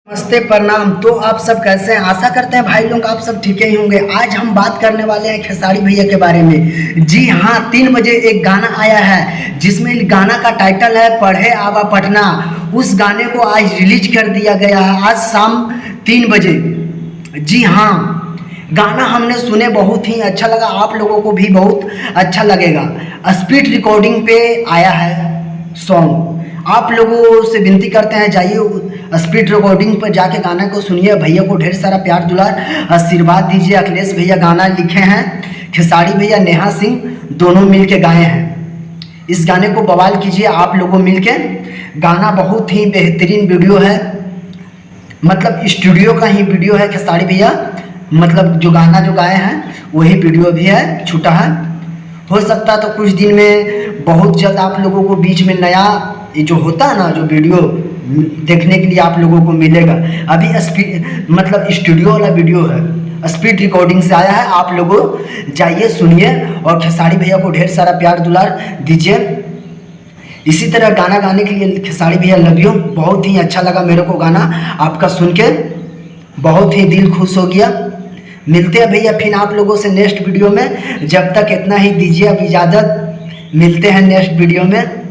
नमस्ते, प्रणाम। तो आप सब कैसे हैं? आशा करते हैं भाई लोग आप सब ठीक ही होंगे। आज हम बात करने वाले हैं खेसारी भैया के बारे में। जी हाँ, 3 बजे एक गाना आया है जिसमें गाना का टाइटल है पढ़े आवा पटना। उस गाने को आज रिलीज कर दिया गया है, आज शाम 3 बजे। जी हाँ, गाना हमने सुने, बहुत ही अच्छा लगा, आप लोगों को भी बहुत अच्छा लगेगा। स्पीड रिकॉर्डिंग पे आया है सॉन्ग। आप लोगों से विनती करते हैं, जाइए स्पीड रिकॉर्डिंग पर जाके गाना को सुनिए। भैया को ढेर सारा प्यार दुलार आशीर्वाद दीजिए। अखिलेश भैया गाना लिखे हैं, खेसारी भैया नेहा सिंह दोनों मिलके गाए हैं। इस गाने को बवाल कीजिए आप लोगों मिलके। गाना बहुत ही बेहतरीन वीडियो है, मतलब स्टूडियो का ही वीडियो है। खेसारी भैया मतलब जो गाना जो गाए हैं वही वीडियो भी है, छूटा है। हो सकता है तो कुछ दिन में बहुत जल्द आप लोगों को बीच में नया ये जो होता है ना, जो वीडियो देखने के लिए आप लोगों को मिलेगा। अभी स्पीड मतलब स्टूडियो वाला वीडियो है, स्पीड रिकॉर्डिंग से आया है। आप लोगों जाइए सुनिए और खेसारी भैया को ढेर सारा प्यार दुलार दीजिए। इसी तरह गाना गाने के लिए खेसारी भैया लव यू। बहुत ही अच्छा लगा मेरे को गाना आपका सुन के, बहुत ही दिल खुश हो गया। मिलते हैं भैया फिर आप लोगों से नेक्स्ट वीडियो में। जब तक इतना ही दीजिए अब इजाज़त, मिलते हैं नेक्स्ट वीडियो में।